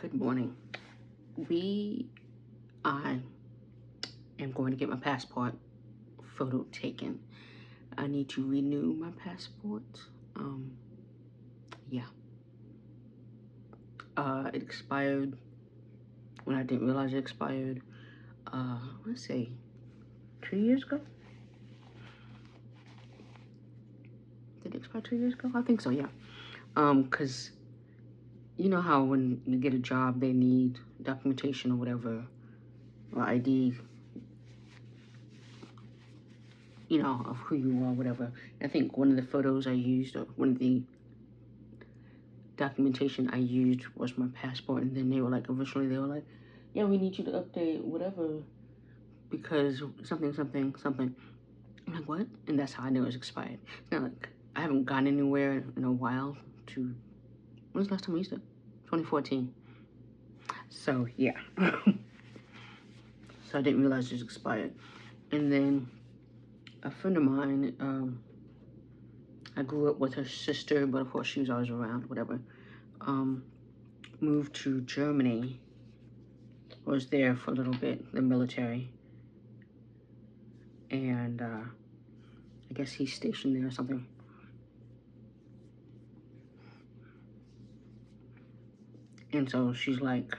Good morning. I am going to get my passport photo taken. I need to renew my passport. Yeah. It expired when I didn't realize it expired. Let's say 2 years ago. Did it expire 2 years ago? I think so. Yeah. Cause you know how when you get a job, they need documentation or whatever, or ID, you know, of who you are, whatever. I think one of the photos I used, or one of the documentation I used was my passport, and then they were like, eventually they were like, yeah, we need you to update whatever because something. I'm like, what? And that's how I knew it was expired. It's not like I haven't gone anywhere in a while to, when was the last time I used it? 2014. So yeah. So I didn't realize it was expired. And then a friend of mine, I grew up with her sister, but of course she was always around, whatever. Moved to Germany, was there for a little bit, the military. And I guess he's stationed there or something. And so she's like,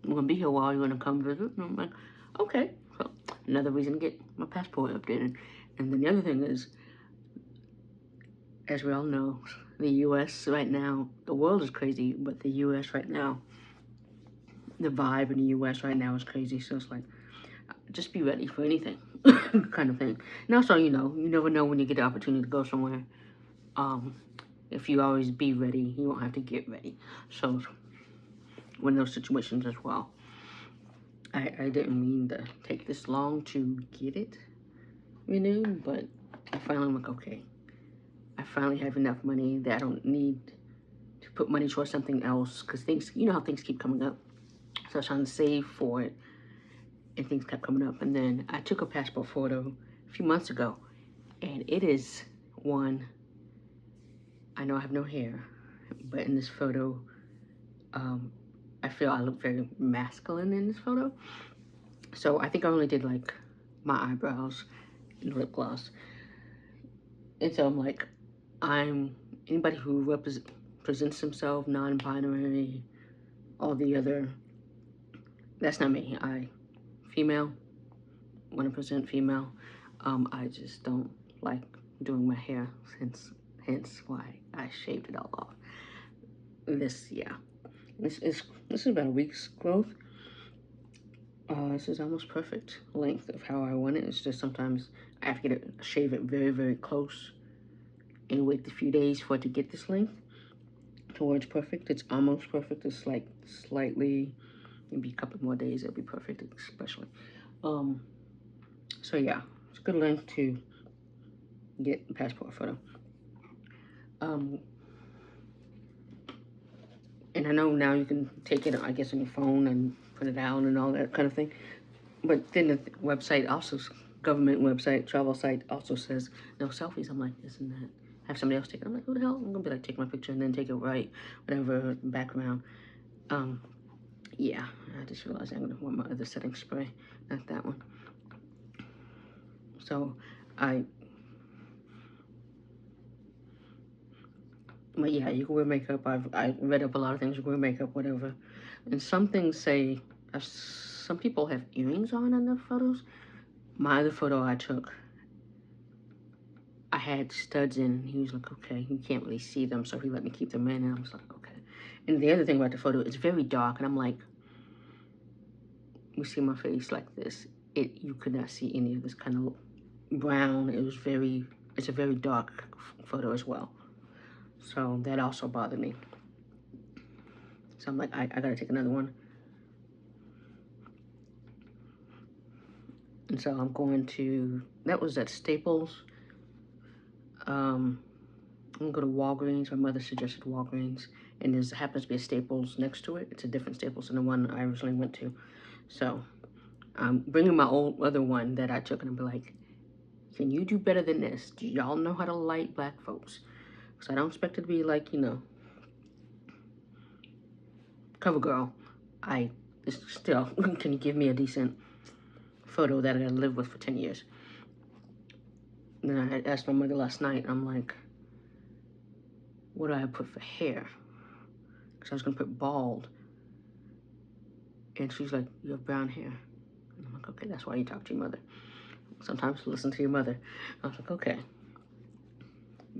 I'm gonna be here a while, you're gonna come visit? And I'm like, okay. So another reason to get my passport updated. And then the other thing is, as we all know, the US right now, the world is crazy, but the US right now, the vibe in the US right now is crazy. So it's like, just be ready for anything kind of thing. And also, you know, you never know when you get the opportunity to go somewhere. If you always be ready, you won't have to get ready. So one of those situations as well. I didn't mean to take this long to get it renewed, but I finally like, okay, I finally have enough money that I don't need to put money towards something else, because things, you know how things keep coming up. So I was trying to save for it, and things kept coming up. And then I took a passport photo a few months ago, and it is one, I know I have no hair, but in this photo, I feel I look very masculine in this photo. So I think I only did like my eyebrows and lip gloss. And so I'm like, anybody who presents themselves non-binary, all the other, that's not me. Female, 100% female. I just don't like doing my hair, hence why I shaved it all off. This is about a week's growth. This is almost perfect length of how I want it. It's just sometimes I have to shave it very, very close and wait a few days for it to get this length towards perfect. It's almost perfect. It's like slightly, maybe a couple more days, it'll be perfect, especially. So yeah, it's a good length to get a passport photo. And I know now you can take it, I guess, on your phone and put it out and all that kind of thing. But then the website also, government website, travel site also says no selfies. I'm like, isn't that? Have somebody else take it. I'm like, who the hell? I'm gonna be like, take my picture and then take it right, whatever background. Yeah, I just realized I'm gonna want my other setting spray, not that one. So but yeah, you can wear makeup. I read up a lot of things. You can wear makeup, whatever. And some things say, some people have earrings on in their photos. My other photo I took, I had studs in. He was like, okay, you can't really see them, so he let me keep them in. And I was like, okay. And the other thing about the photo, it's very dark, and I'm like, you see my face like this. You could not see any of this kind of brown. It's a very dark photo as well. So that also bothered me. So I'm like, I gotta take another one. And so I'm going to, that was at Staples. I'm gonna go to Walgreens. My mother suggested Walgreens. And there happens to be a Staples next to it. It's a different Staples than the one I originally went to. So I'm bringing my other one that I took, and I'll be like, can you do better than this? Do y'all know how to light black folks? Because I don't expect it to be like, you know, CoverGirl, I still can you give me a decent photo that I gotta live with for 10 years. And then I had asked my mother last night, I'm like, what do I put for hair? Because I was gonna put bald. And she's like, you have brown hair. And I'm like, okay, that's why you talk to your mother. Sometimes listen to your mother. I was like, okay.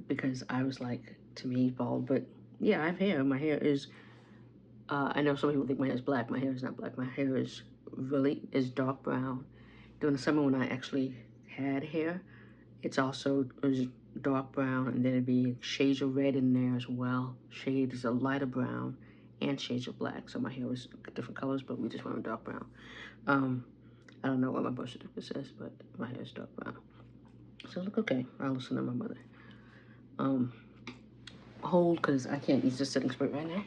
Because I was like, to me, bald, but yeah, I have hair. My hair is, I know some people think my hair is black. My hair is not black. My hair is dark brown. During the summer when I actually had hair, it was dark brown, and then it'd be shades of red in there as well. Shades of lighter brown and shades of black. So my hair was different colors, but we just went with dark brown. I don't know what my birth certificate says, but my hair is dark brown. So look, okay, I'll listen to my mother. Hold, because I can't use the setting spray right now.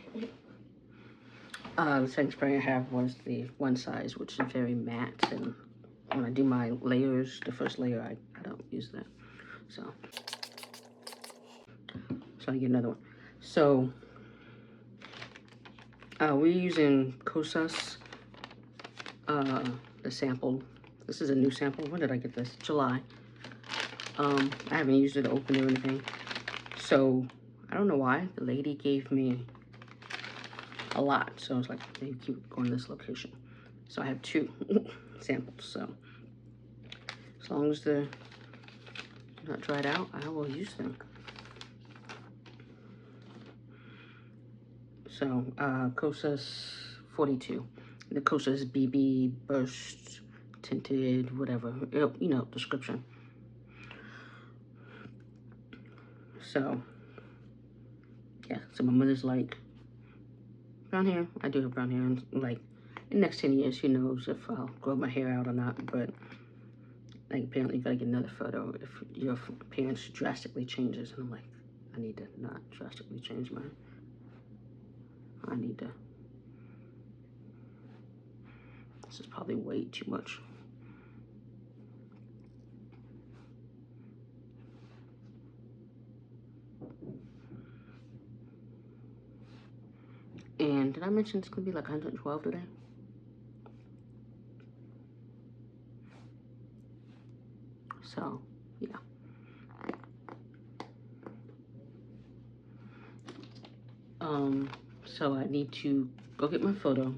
The setting spray I have was the one size, which is very matte, and when I do my layers, the first layer, I don't use that. So I get another one. So we're using Kosas, the sample. This is a new sample. When did I get this? July. I haven't used it to open or anything. So I don't know why. The lady gave me a lot. So I was like, they keep going to this location. So I have 2 samples. So as long as they're not dried out, I will use them. So Kosas 42. The Kosas BB Burst Tinted, whatever, you know, description. So yeah, so my mother's like, brown hair. I do have brown hair, and like in the next 10 years, who knows if I'll grow my hair out or not. But like, apparently you gotta get another photo if your appearance drastically changes. And I'm like, I need to not drastically change mine. I need to, this is probably way too much. And did I mention it's gonna be like 112 today? So yeah. So I need to go get my photo.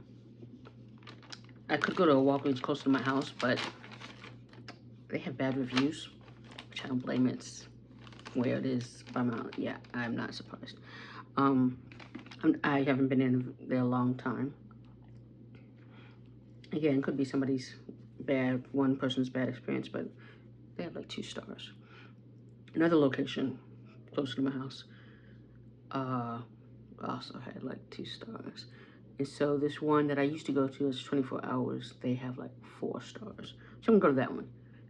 I could go to a Walgreens close to my house, but they have bad reviews, which I don't blame. It's where it is by my, yeah, I'm not surprised. I haven't been in there a long time. Again, could be somebody's one person's bad experience, but they have like 2 stars. Another location close to my house also had like 2 stars. And so this one that I used to go to is 24 hours. They have like 4 stars. So I'm gonna go to that one.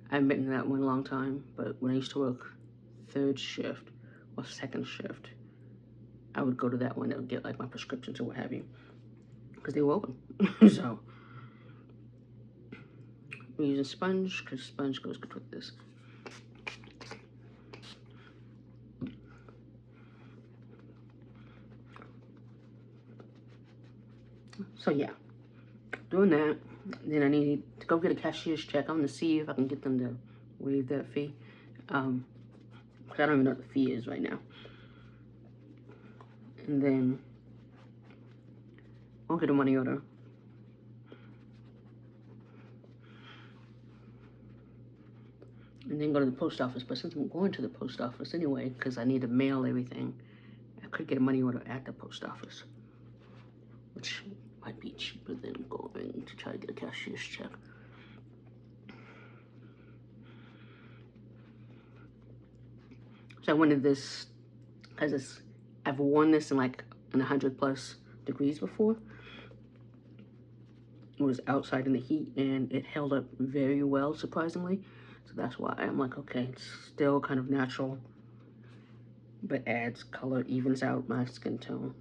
I haven't been to that one in a long time, but when I used to work 3rd shift or 2nd shift, I would go to that one and get like my prescriptions or what have you, because they were open. So we're using sponge, because sponge goes good with this. So yeah, doing that. Then I need to go get a cashier's check. I'm gonna see if I can get them to waive that fee. Because I don't even know what the fee is right now. And then I'll get a money order. And then go to the post office. But since I'm going to the post office anyway, because I need to mail everything, I could get a money order at the post office, which might be cheaper than going to try to get a cashier's check. So I wanted this, because I've worn this in like 100+ degrees before. It was outside in the heat, and it held up very well, surprisingly. So that's why I'm like, okay, it's still kind of natural, but adds color, evens out my skin tone.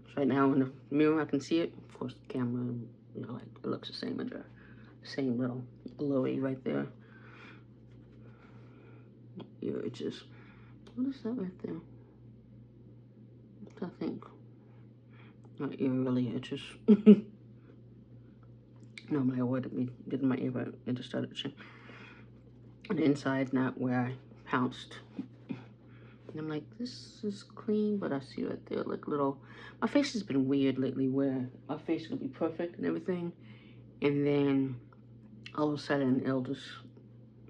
So right now in the mirror, I can see it. Of course, the camera, you know, like it looks the same in there. same little glowy right there. Ear itches. What is that right there? I think my ear really itches. Normally I would be getting my ear, but it just started itching. And the inside, not where I pounced. And I'm like, this is clean, but I see right there, like little. My face has been weird lately, where my face will be perfect and everything, and then all of a sudden it'll just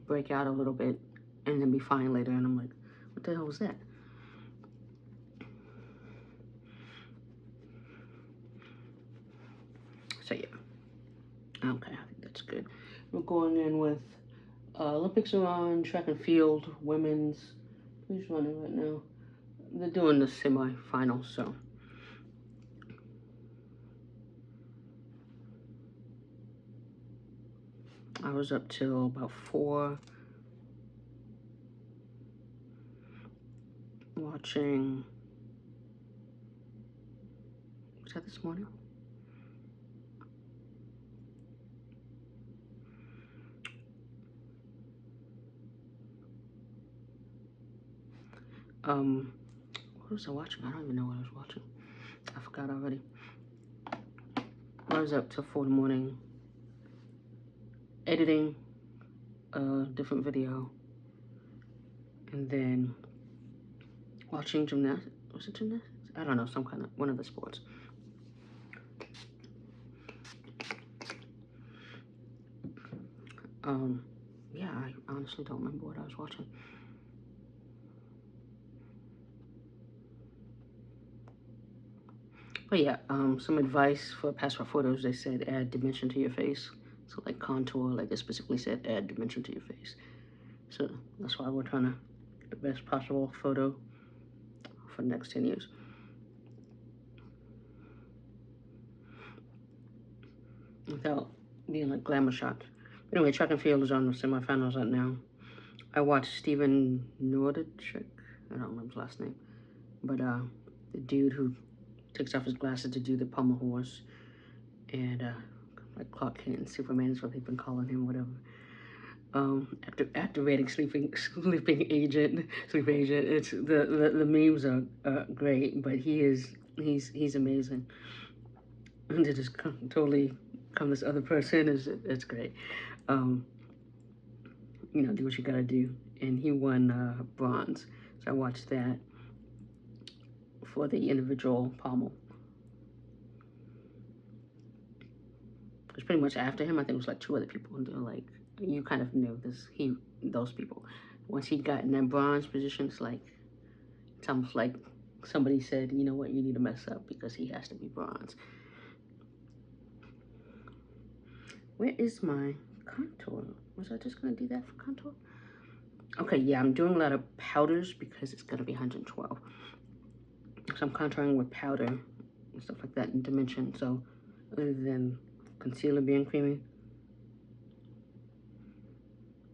break out a little bit, and then be fine later. And I'm like, what the hell was that? So yeah, okay, I think that's good. We're going in with Olympics are on, track and field, women's. Who's running right now? They're doing the semi-finals, so. I was up till about 4 watching. Was that this morning? What was I watching? I don't even know what I was watching. I forgot already. I was up till 4 in the morning editing a different video, and then watching gymnastics. Was it gymnastics? I don't know, some kind of one of the sports. Yeah, I honestly don't remember what I was watching. But yeah, some advice for passport photos. They said add dimension to your face. So like contour, like it specifically said add dimension to your face. So that's why we're trying to get the best possible photo for the next 10 years. Without being like glamour shots. Anyway, track and field is on the semifinals right now. I watched Steven Nordichuk. I don't remember his last name. But the dude who takes off his glasses to do the pommel horse, and like Clark Kent, Superman is what they've been calling him, whatever. Activating sleeping agent. It's the memes are great, but he's amazing. And to just totally become this other person it's great. You know, do what you gotta do. And he won bronze, so I watched that for the individual pommel. It was pretty much after him. I think it was like 2 other people, and they're like, you kind of knew those people. Once he got in that bronze position, it's almost like somebody said, you know what, you need to mess up because he has to be bronze. Where is my contour? Was I just gonna do that for contour? Okay, yeah, I'm doing a lot of powders because it's gonna be 112. So I'm contouring with powder and stuff like that in dimension. So other than concealer being creamy,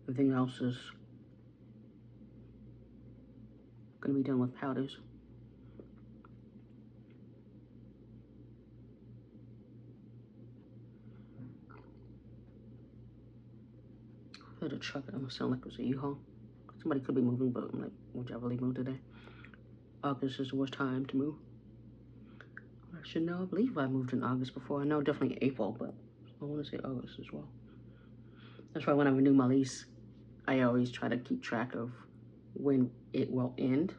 everything else is gonna be done with powders. I heard a truck. It almost sounded like it was a U-Haul. Somebody could be moving, but I'm like, would y'all really move today? August is the worst time to move. I should know. I believe I moved in August before. I know definitely April, but I want to say August as well. That's why when I renew my lease, I always try to keep track of when it will end.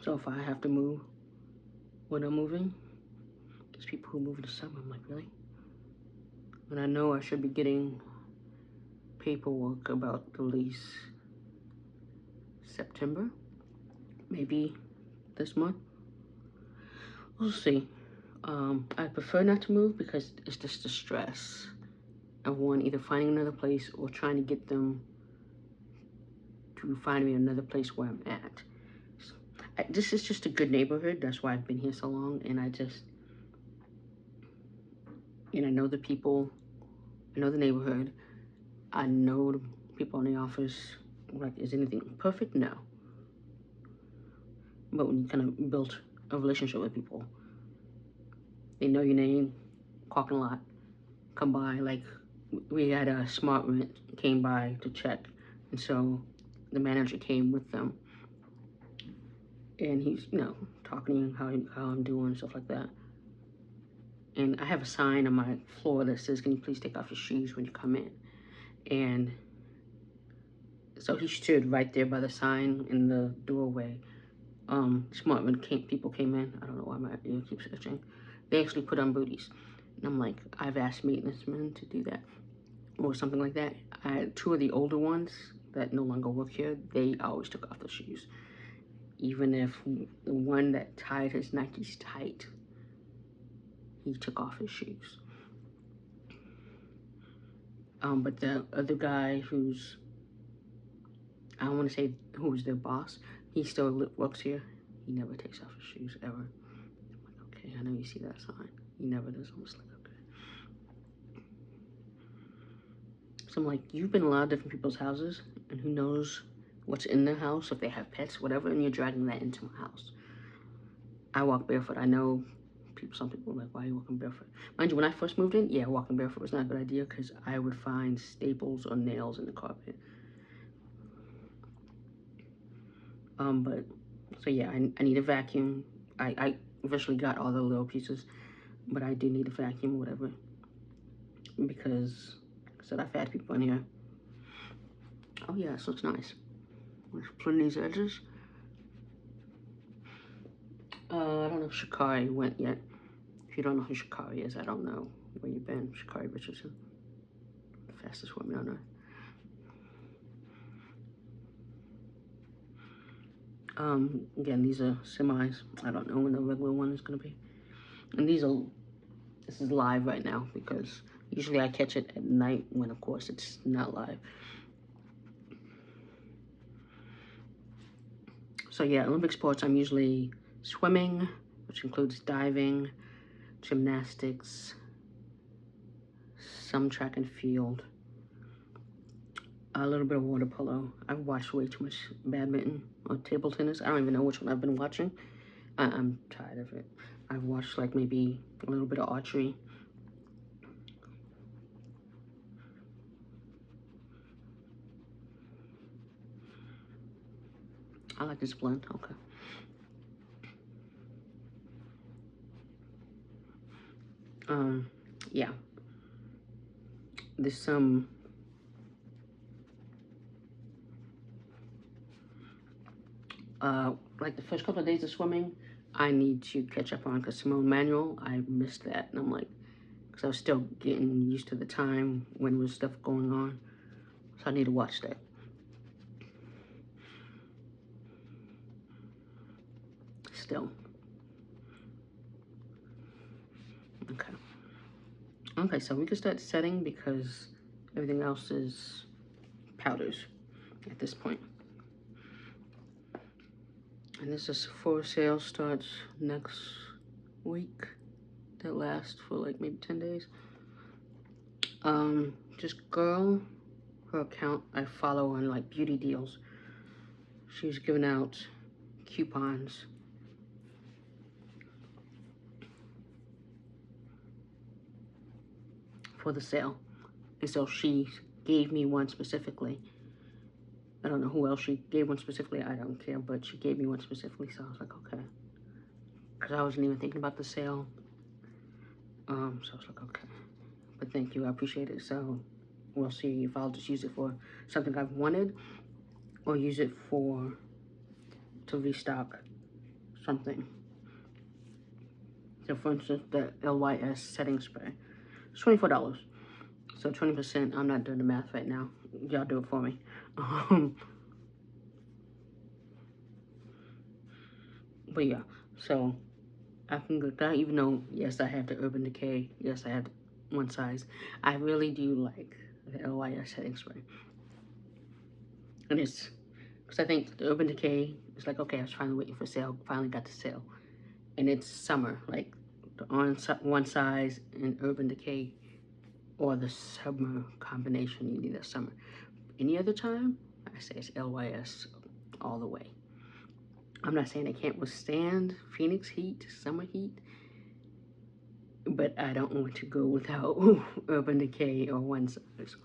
So if I have to move when I'm moving, there's people who move in the summer. I'm like, really? And I know I should be getting paperwork about the lease September, maybe this month. We'll see. I prefer not to move because it's just the stress of one, either finding another place or trying to get them to find me another place where I'm at. This is just a good neighborhood. That's why I've been here so long, and I know the people, I know the neighborhood, I know the people in the office. Like, is anything perfect? No. But when you kind of build a relationship with people, they know your name, parking lot, come by, like, we had a smart rent came by to check, and so the manager came with them, and he's, you know, talking to me how I'm doing, stuff like that. And I have a sign on my floor that says, "Can you please take off your shoes when you come in?" And so he stood right there by the sign in the doorway. Smart when people came in. I don't know why my ear keeps itching. They actually put on booties. And I'm like, I've asked maintenance men to do that or something like that. Two of the older ones that no longer work here, they always took off their shoes. Even if the one that tied his Nikes tight, he took off his shoes. But the other guy who's, I don't want to say who's their boss, he still works here. He never takes off his shoes ever. I'm like, okay, I know you see that sign. He never does. I'm just like, okay. So I'm like, you've been in a lot of different people's houses, and who knows what's in their house, if they have pets, whatever, and you're dragging that into my house. I walk barefoot. I know some people are like, why are you walking barefoot? Mind you, when I first moved in, yeah, walking barefoot was not a good idea because I would find staples or nails in the carpet. But, so yeah, I need a vacuum. I eventually got all the little pieces, but I do need a vacuum or whatever because, like I said, I've had people in here. Oh yeah, this looks nice. Let's put in these edges. I don't know if Shikari went yet. If you don't know who Shikari is, I don't know where you've been. Shikari Richardson, the fastest woman on earth. Again, these are semis. I don't know when the regular one is gonna be. And this is live right now because usually I catch it at night when, of course, it's not live. So yeah, Olympic sports, I'm usually swimming, which includes diving, gymnastics, some track and field, a little bit of water polo. I've watched way too much badminton or table tennis. I don't even know which one I've been watching. I'm tired of it. I've watched like maybe a little bit of archery. I like this blend, okay. Yeah. This, like the first couple of days of swimming, I need to catch up on because Simone Manual, I missed that. And I'm like, because I was still getting used to the time when there was stuff going on. So I need to watch that. Still. Okay. Okay, so we can start setting because everything else is powders at this point. And this is Sephora sale starts next week. That lasts for like maybe 10 days. Just girl, her account I follow on like beauty deals. She's giving out coupons for the sale. And so she gave me one specifically. I don't know who else she gave one specifically. I don't care, but she gave me one specifically. So I was like, okay. Because I wasn't even thinking about the sale. So I was like, okay. But thank you, I appreciate it. So we'll see if I'll just use it for something I've wanted or use it to restock something. So for instance, the LYS setting spray, it's $24. So 20%, I'm not doing the math right now. Y'all do it for me. But yeah, so I can get that, even though, yes, I have the Urban Decay. Yes, I have one size. I really do like the LYS setting spray. And it's, because I think the Urban Decay is like, okay, I was finally waiting for sale, finally got the sale. And it's summer, like on one size and Urban Decay or the summer combination, you need that summer. Any other time, I say it's LYS all the way. I'm not saying it can't withstand Phoenix heat, summer heat, but I don't want to go without Urban Decay or One Size.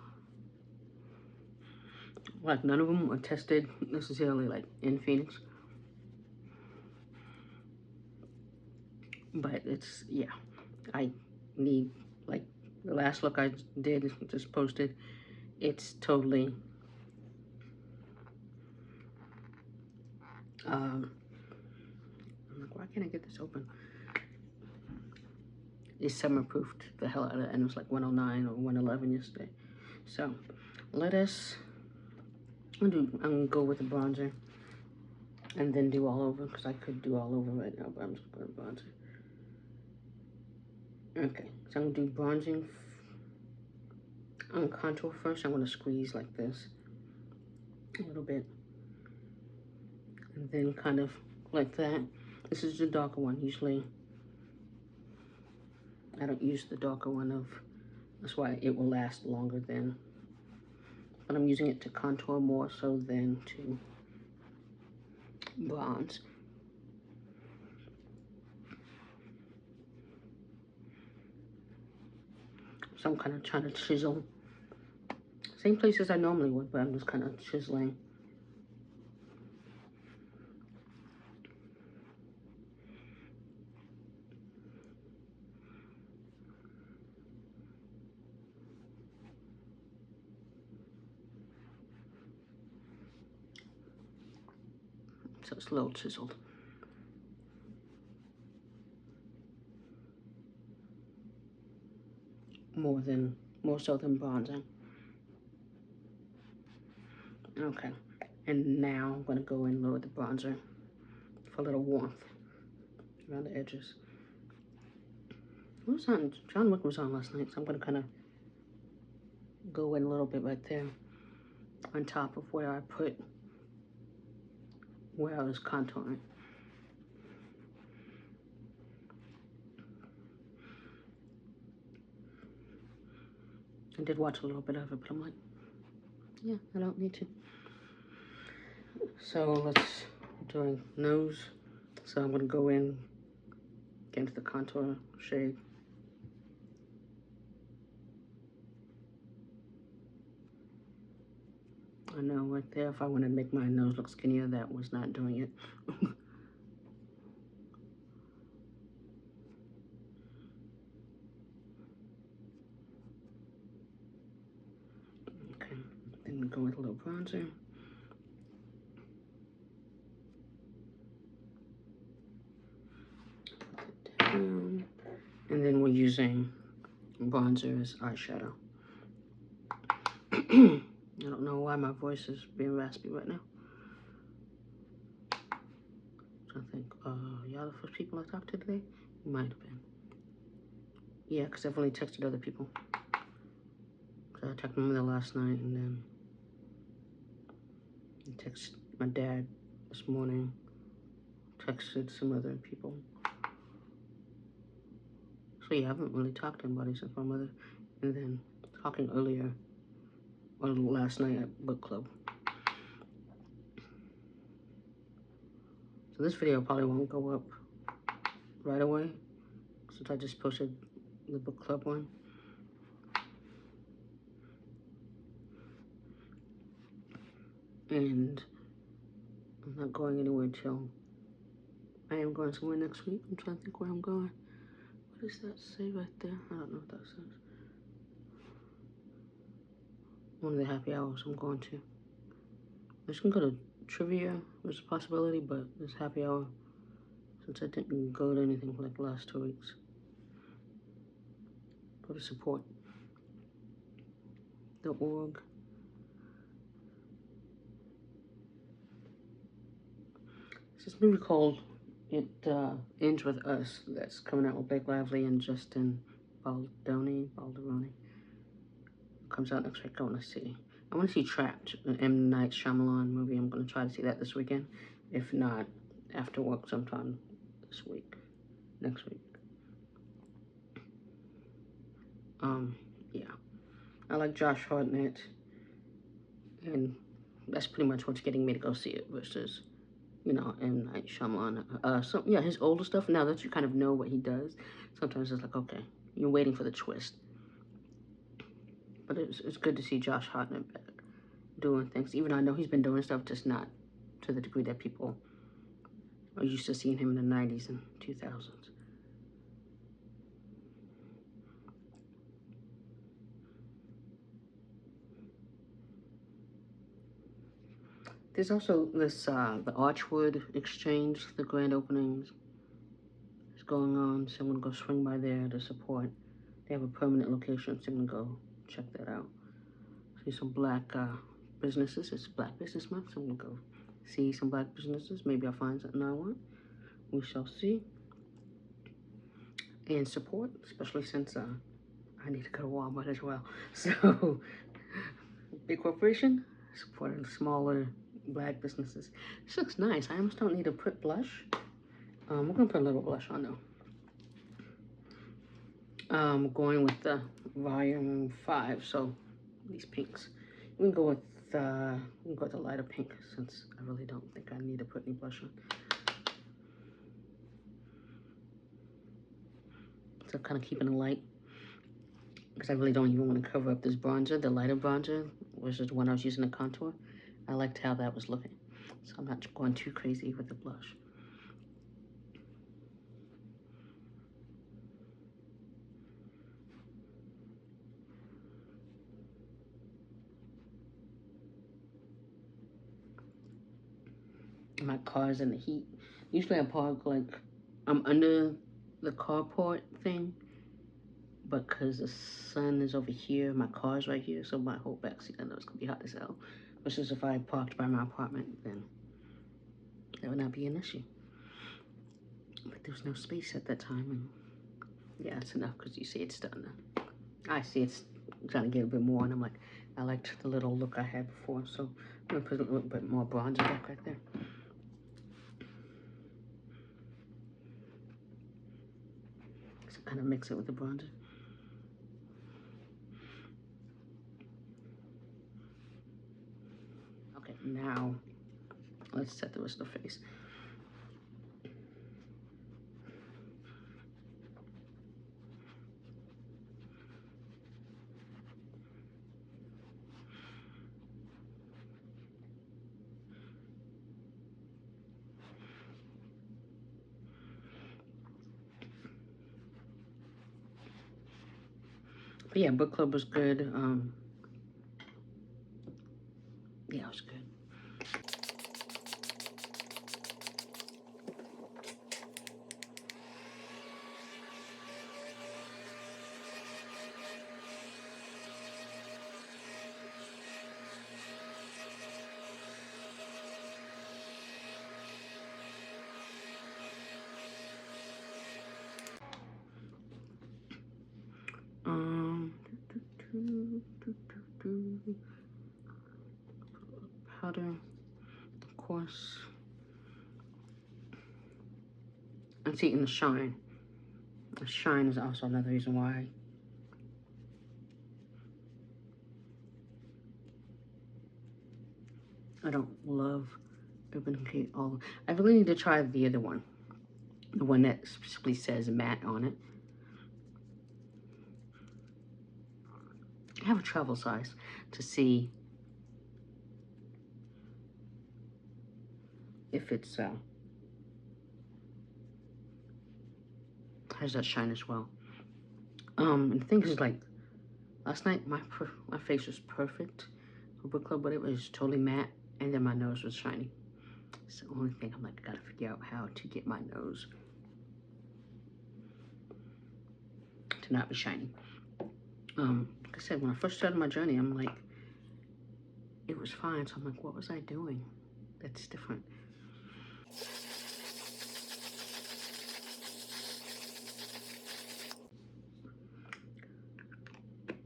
Like, none of them are tested necessarily, like, in Phoenix. But it's, yeah, I need, like, the last look I did, just posted, it's totally, I'm like, why can't I get this open? It's summer-proofed the hell out of it, and it was like 109 or 111 yesterday. So, let us, I'm gonna go with the bronzer, and then do all over, because I could do all over right now, but I'm just gonna put a bronzer. Okay, so I'm gonna do bronzing on contour first. I'm gonna squeeze like this a little bit, and then kind of like that. This is the darker one. Usually I don't use the darker one that's why it will last longer than, but I'm using it to contour more so than to bronze. So I'm kind of trying to chisel. Same place as I normally would, but I'm just kind of chiseling. So it's a little chiseled. More so than bronzing. Okay, and now I'm gonna go in lower the bronzer for a little warmth around the edges. What was on? John Wick was on last night, so I'm gonna kind of go in a little bit right there on top of where I was contouring. I did watch a little bit of it, but I'm like, yeah, I don't need to. So let's do nose. So I'm gonna go in, get into the contour shade. I know right there, if I want to make my nose look skinnier, that was not doing it. Okay, then we go with a little bronzer. And then we're using bronzer as eyeshadow. I don't know why my voice is being raspy right now. I think, y'all the first people I talked to today? Might have been. Yeah, because I've only texted other people. So I texted my mother last night, and then I texted my dad this morning. Texted some other people. So yeah, I haven't really talked to anybody since my mother. And then talking earlier, or last night at book club. So this video probably won't go up right away, since I just posted the book club one. And I'm not going anywhere till I am going somewhere next week. I'm trying to think where I'm going. What does that say right there? I don't know what that says. One of the happy hours I'm going to. I was gonna go to Trivia, there's a possibility, but this happy hour, since I didn't go to anything for like the last 2 weeks. Go to support the org. It's this movie called It Ends With Us that's coming out with Blake Lively and Justin Baldoni. Comes out next week. I want to see. I want to see Trapped, an M. Night Shyamalan movie. I'm going to try to see that this weekend. If not, after work sometime this week. Next week. Yeah. I like Josh Hartnett. And that's pretty much what's getting me to go see it versus you know, M. Night Shyamalan. So yeah, his older stuff. Now that you kind of know what he does, sometimes it's like, okay, you're waiting for the twist. But it's good to see Josh Hartnett back doing things. Even though I know he's been doing stuff, just not to the degree that people are used to seeing him in the 90s and 2000s. There's also this, the Archwood Exchange, the grand openings is going on, so I'm gonna go swing by there to support. They have a permanent location, so I'm gonna go check that out. See some black businesses. It's Black Business Month, so I'm gonna go see some black businesses. Maybe I'll find something I want. We shall see. And support, especially since I need to go to Walmart as well. So, big corporation supporting smaller black businesses. This looks nice. I almost don't need to put blush. We're gonna put a little blush on though. Going with the volume 5, so these pinks. We can go with the lighter pink since I really don't think I need to put any blush on. So kind of keeping it light because I really don't even want to cover up this bronzer. The lighter bronzer, which is the one I was using the contour. I liked how that was looking, so I'm not going too crazy with the blush. My car's in the heat. Usually I park like I'm under the carport thing, but because the sun is over here, my car's right here, so my whole backseat, I know it's gonna be hot as hell. Versus if I parked by my apartment, then that would not be an issue. But there was no space at that time, and yeah, it's enough because you see it's starting to, I see it's trying to get a bit more, and I'm like, I liked the little look I had before, so I'm gonna put a little bit more bronzer back right there. So kind of mix it with the bronzer. Okay, now let's set the rest of the face. But yeah, book club was good. Yeah, it was good. Powder, of course. And see, in the shine. The shine is also another reason why I don't love Urban Decay all. I really need to try the other one. The one that specifically says matte on it. I have a travel size to see if it's has that shine as well. And the thing is, like, last night my face was perfect for book club, but it was totally matte, and then my nose was shiny. It's the only thing I'm like, I gotta figure out how to get my nose to not be shiny. Like I said, when I first started my journey, I'm like, it was fine. So I'm like, what was I doing that's different?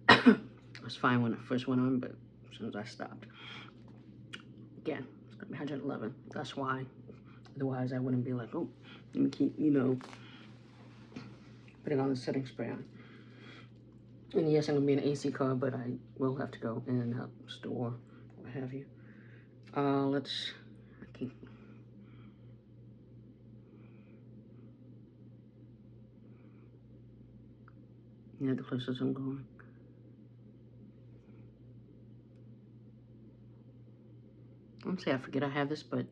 It was fine when I first went on, but as soon as I stopped, again, it's gonna be 111. That's why. Otherwise, I wouldn't be like, oh, let me keep, you know, putting on the setting spray on. And yes, I'm gonna be in an AC car, but I will have to go in and out store, what have you. Let's. Yeah, the places I'm going. I'm say I forget I have this, but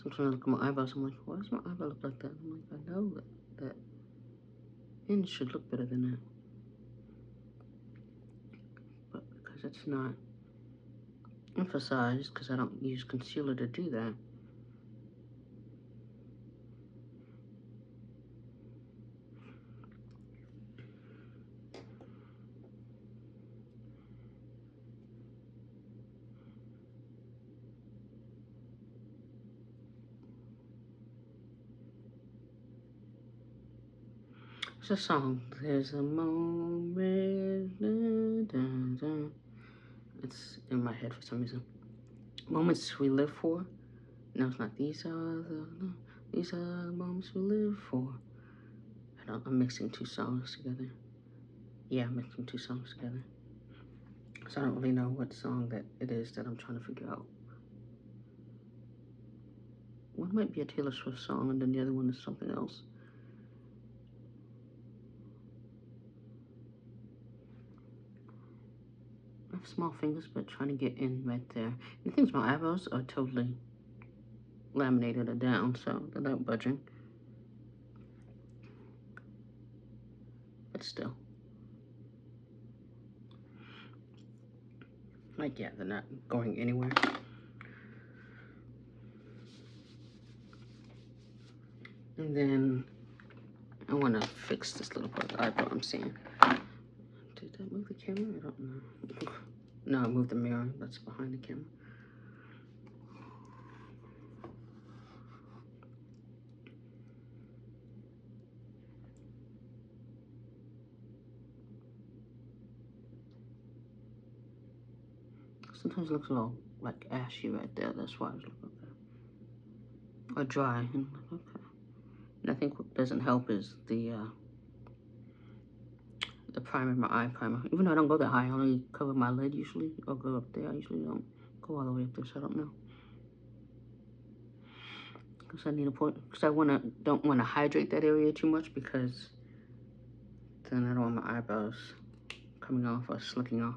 sometimes I look at my eyebrows, I'm like, why does my eyebrow look like that? I'm like, I know that it should look better than that. But because it's not emphasized, because I don't use concealer to do that. It's a song. There's a moment. Dun, dun, dun. It's in my head for some reason. Moments we live for. No, it's not. These are the moments we live for. I'm mixing two songs together. Yeah, I'm mixing two songs together. So I don't really know what song that it is that I'm trying to figure out. One might be a Taylor Swift song, and then the other one is something else. I have small fingers, but trying to get in right there. The thing is, my eyebrows are totally laminated or down, so they're not budging. But still. Like, yeah, they're not going anywhere. And then I want to fix this little part of the eyebrow I'm seeing. Did I move the camera? I don't know. No, I moved the mirror that's behind the camera. Sometimes it looks a little like ashy right there. That's why I was looking at that. Or dry. And okay. And I think what doesn't help is the primer, my eye primer. Even though I don't go that high, I only cover my lid usually, or go up there. I usually don't go all the way up there, so I don't know. Because I need a point. Because I don't want to hydrate that area too much, because then I don't want my eyebrows coming off or slicking off.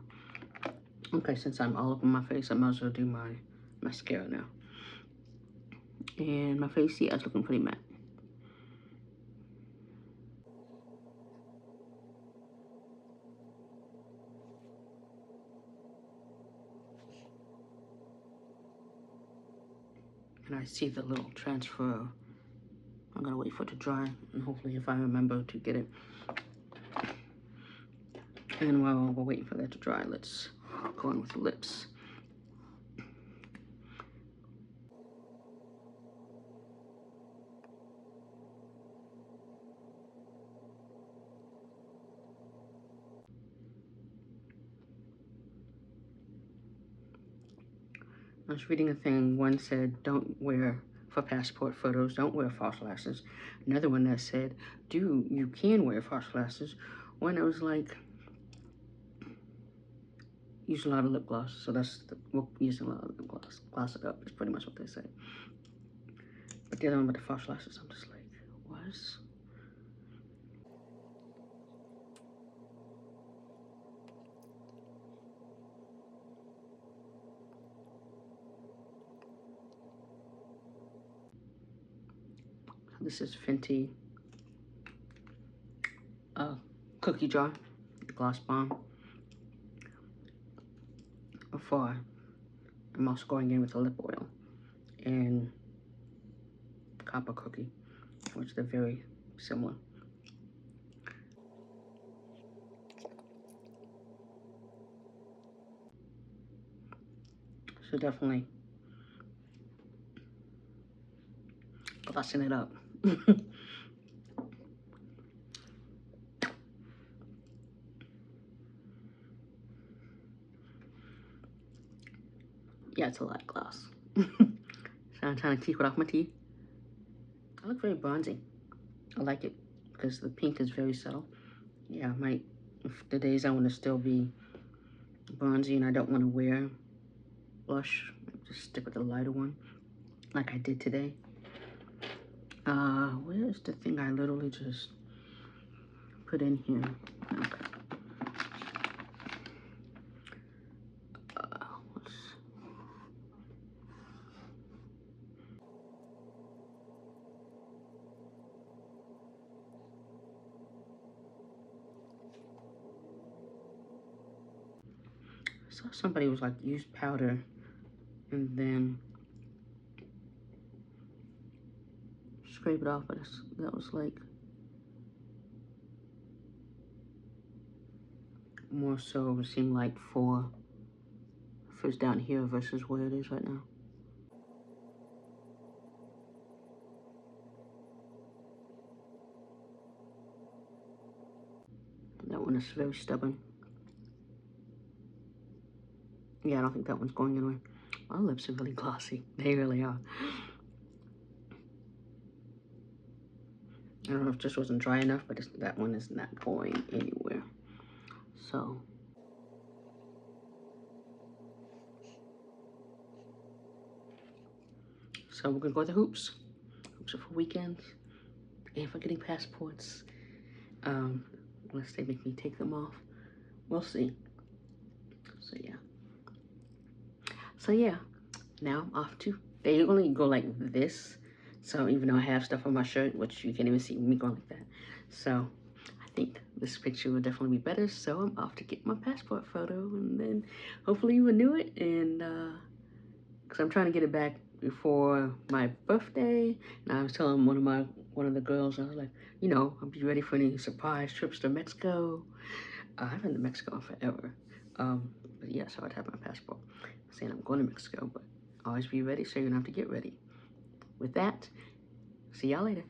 Okay, since I'm all up on my face, I might as well do my mascara now. And my face, yeah, it's looking pretty matte. And I see the little transfer. I'm gonna wait for it to dry, and hopefully if I remember to get it. And while we're waiting for that to dry, let's go in with the lips. I was reading a thing, one said, don't wear, for passport photos, don't wear false lashes. Another one that said, you can wear false lashes. One that was like, use a lot of lip gloss. So we're using a lot of lip gloss. Gloss it up, is pretty much what they say. But the other one with the false lashes, I'm just like, what? This is Fenty cookie jar, gloss bomb. Before, I'm also going in with a lip oil and copper cookie, which they're very similar. So definitely glossing it up. Yeah, it's a lot of gloss. So I'm trying to keep it off my teeth. I look very bronzy. I like it because the pink is very subtle. Yeah, if the days I want to still be bronzy and I don't want to wear blush, just stick with the lighter one like I did today. Where's the thing I literally just put in here. Okay. So somebody was like, use powder and then scrape it off, but that was like more so it seemed like for first down here versus where it is right now. That one is very stubborn. Yeah, I don't think that one's going anywhere. My lips are really glossy. They really are. I don't know if it just wasn't dry enough, but that one is not going anywhere. So we're gonna go to hoops. Hoops are for weekends and for getting passports. Unless they make me take them off. We'll see. So yeah. Now I'm off to, they only go like this. So even though I have stuff on my shirt, which you can't even see me going like that. So I think this picture will definitely be better. So I'm off to get my passport photo and then hopefully renew it. And because I'm trying to get it back before my birthday. And I was telling one of the girls, I was like, you know, I'll be ready for any surprise trips to Mexico. I haven't been to Mexico in forever. But yeah, so I'd have my passport saying I'm going to Mexico, but always be ready so you don't have to get ready. With that, see y'all later.